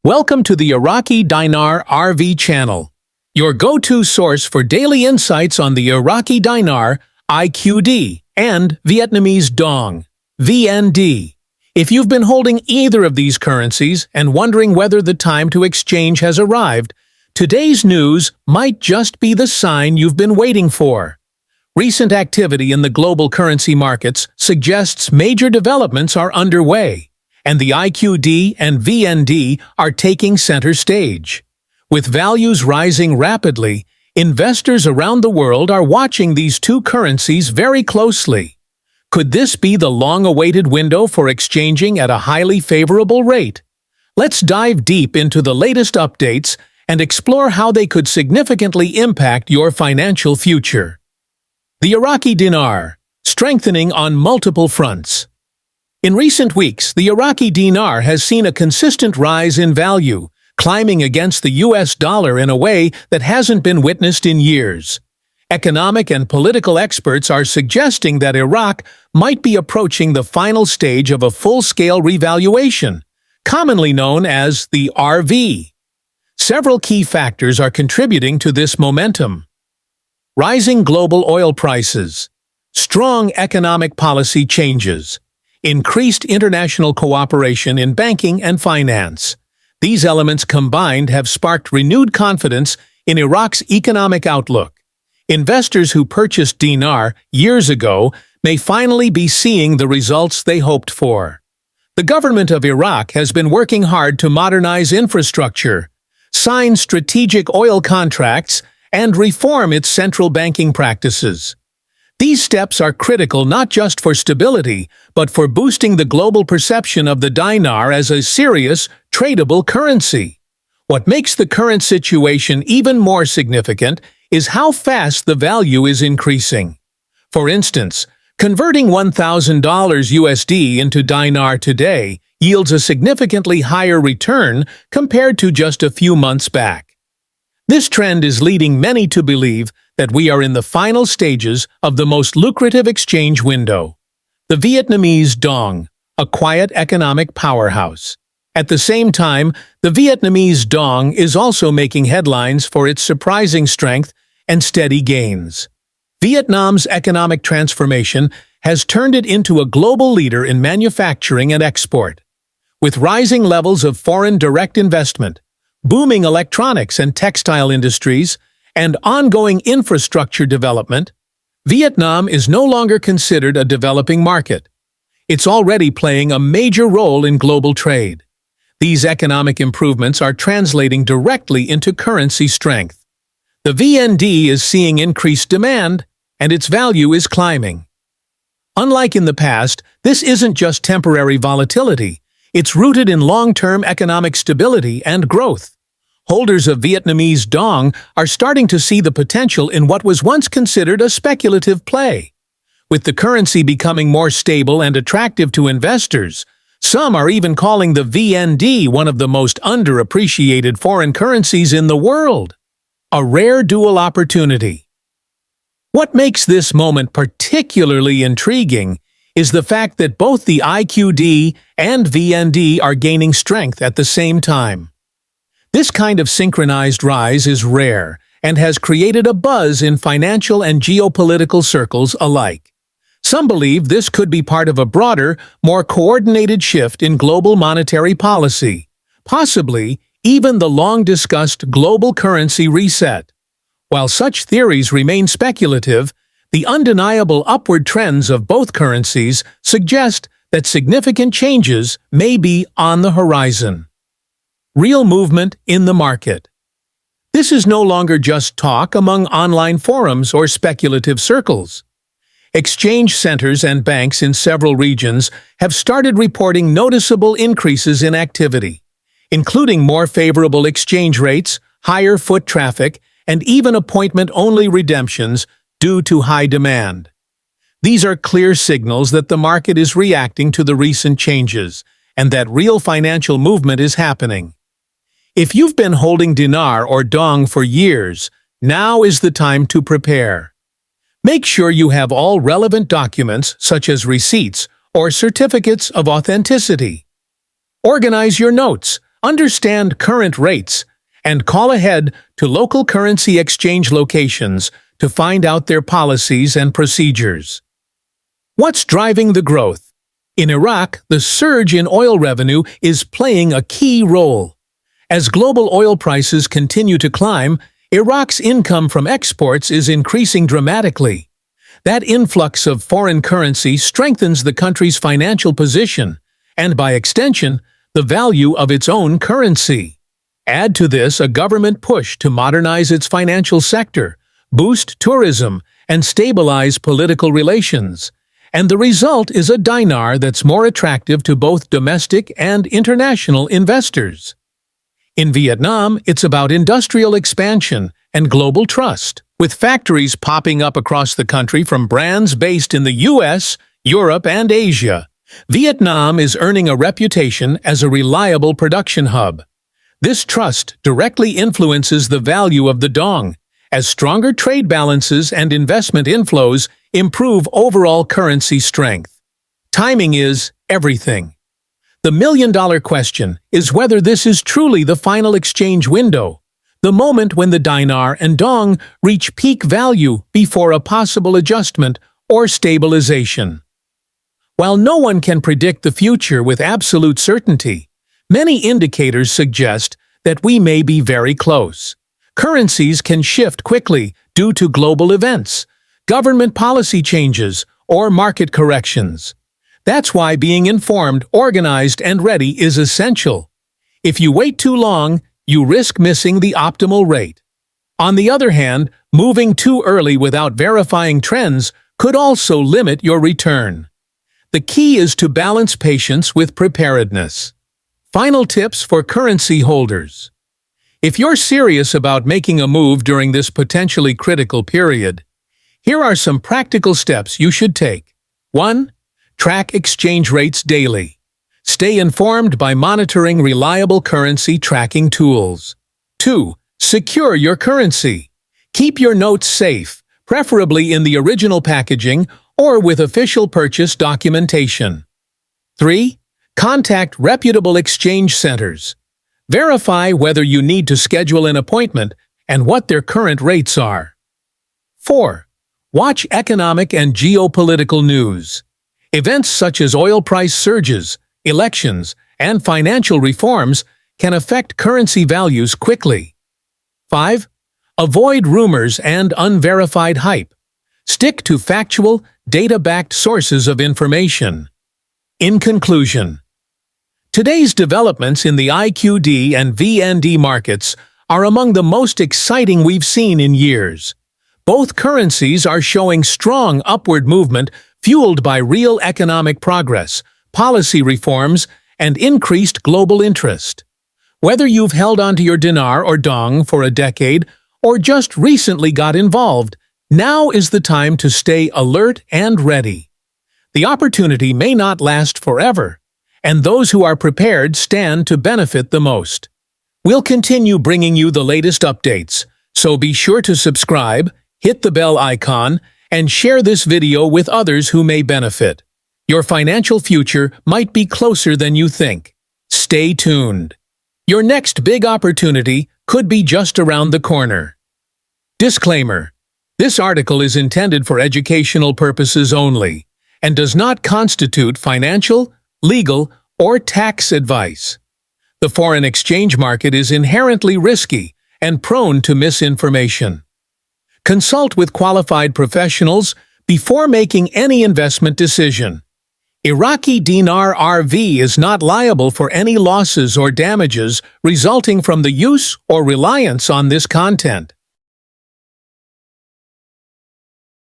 Welcome to the Iraqi Dinar RV channel, your go-to source for daily insights on the Iraqi Dinar, IQD, and Vietnamese Dong, VND. If you've been holding either of these currencies and wondering whether the time to exchange has arrived, today's news might just be the sign you've been waiting for. Recent activity in the global currency markets suggests major developments are underway, and the IQD and VND are taking center stage. With values rising rapidly, investors around the world are watching these two currencies very closely. Could this be the long-awaited window for exchanging at a highly favorable rate? Let's dive deep into the latest updates and explore how they could significantly impact your financial future. The Iraqi Dinar, strengthening on multiple fronts. In recent weeks, the Iraqi dinar has seen a consistent rise in value, climbing against the US dollar in a way that hasn't been witnessed in years. Economic and political experts are suggesting that Iraq might be approaching the final stage of a full-scale revaluation, commonly known as the RV. Several key factors are contributing to this momentum. Rising global oil prices, strong economic policy changes, increased international cooperation in banking and finance. These elements combined have sparked renewed confidence in Iraq's economic outlook. Investors who purchased dinar years ago may finally be seeing the results they hoped for. The government of Iraq has been working hard to modernize infrastructure, sign strategic oil contracts, and reform its central banking practices. These steps are critical not just for stability, but for boosting the global perception of the dinar as a serious, tradable currency. What makes the current situation even more significant is how fast the value is increasing. For instance, converting $1,000 USD into dinar today yields a significantly higher return compared to just a few months back. This trend is leading many to believe that we are in the final stages of the most lucrative exchange window. The Vietnamese Dong, a quiet economic powerhouse. At the same time, the Vietnamese Dong is also making headlines for its surprising strength and steady gains. Vietnam's economic transformation has turned it into a global leader in manufacturing and export. With rising levels of foreign direct investment, booming electronics and textile industries, and ongoing infrastructure development, Vietnam is no longer considered a developing market. It's already playing a major role in global trade. These economic improvements are translating directly into currency strength. The VND is seeing increased demand, and its value is climbing. Unlike in the past, this isn't just temporary volatility. It's rooted in long-term economic stability and growth. Holders of Vietnamese Dong are starting to see the potential in what was once considered a speculative play. With the currency becoming more stable and attractive to investors, some are even calling the VND one of the most underappreciated foreign currencies in the world. A rare dual opportunity. What makes this moment particularly intriguing is the fact that both the IQD and VND are gaining strength at the same time. This kind of synchronized rise is rare and has created a buzz in financial and geopolitical circles alike. Some believe this could be part of a broader, more coordinated shift in global monetary policy, possibly even the long-discussed global currency reset. While such theories remain speculative, the undeniable upward trends of both currencies suggest that significant changes may be on the horizon. Real movement in the market. This is no longer just talk among online forums or speculative circles. Exchange centers and banks in several regions have started reporting noticeable increases in activity, including more favorable exchange rates, higher foot traffic, and even appointment-only redemptions due to high demand. These are clear signals that the market is reacting to the recent changes and that real financial movement is happening. If you've been holding dinar or dong for years, now is the time to prepare. Make sure you have all relevant documents such as receipts or certificates of authenticity. Organize your notes, Understand current rates and call ahead to local currency exchange locations to find out their policies and procedures. What's driving the growth? In Iraq, the surge in oil revenue is playing a key role. As global oil prices continue to climb, Iraq's income from exports is increasing dramatically. That influx of foreign currency strengthens the country's financial position, and by extension, the value of its own currency. Add to this a government push to modernize its financial sector, boost tourism, and stabilize political relations. And the result is a dinar that's more attractive to both domestic and international investors. In Vietnam, it's about industrial expansion and global trust, with factories popping up across the country from brands based in the US, Europe, and Asia. Vietnam is earning a reputation as a reliable production hub. This trust directly influences the value of the dong, as stronger trade balances and investment inflows improve overall currency strength. Timing is everything. The million-dollar question is whether this is truly the final exchange window, the moment when the dinar and dong reach peak value before a possible adjustment or stabilization. While no one can predict the future with absolute certainty, many indicators suggest that we may be very close. Currencies can shift quickly due to global events, government policy changes, or market corrections. That's why being informed, organized, and ready is essential. If you wait too long, you risk missing the optimal rate. On the other hand, moving too early without verifying trends could also limit your return. The key is to balance patience with preparedness. Final tips for currency holders. If you're serious about making a move during this potentially critical period, here are some practical steps you should take. 1. Track exchange rates daily. Stay informed by monitoring reliable currency tracking tools. 2. Secure your currency. Keep your notes safe, preferably in the original packaging or with official purchase documentation. 3. Contact reputable exchange centers. Verify whether you need to schedule an appointment and what their current rates are. 4. Watch economic and geopolitical news. Events such as oil price surges, elections, and financial reforms can affect currency values quickly. 5. Avoid rumors and unverified hype. Stick to factual, data-backed sources of information. In conclusion, today's developments in the IQD and VND markets are among the most exciting we've seen in years. Both currencies are showing strong upward movement fueled by real economic progress, policy reforms, and increased global interest. Whether you've held onto your dinar or dong for a decade or just recently got involved, now is the time to stay alert and ready. The opportunity may not last forever, and those who are prepared stand to benefit the most. We'll continue bringing you the latest updates, so be sure to subscribe, hit the bell icon, and share this video with others who may benefit. Your financial future might be closer than you think. Stay tuned. Your next big opportunity could be just around the corner. Disclaimer: this article is intended for educational purposes only and does not constitute financial, legal, or tax advice. The foreign exchange market is inherently risky and prone to misinformation. Consult with qualified professionals before making any investment decision. Iraqi Dinar RV is not liable for any losses or damages resulting from the use or reliance on this content.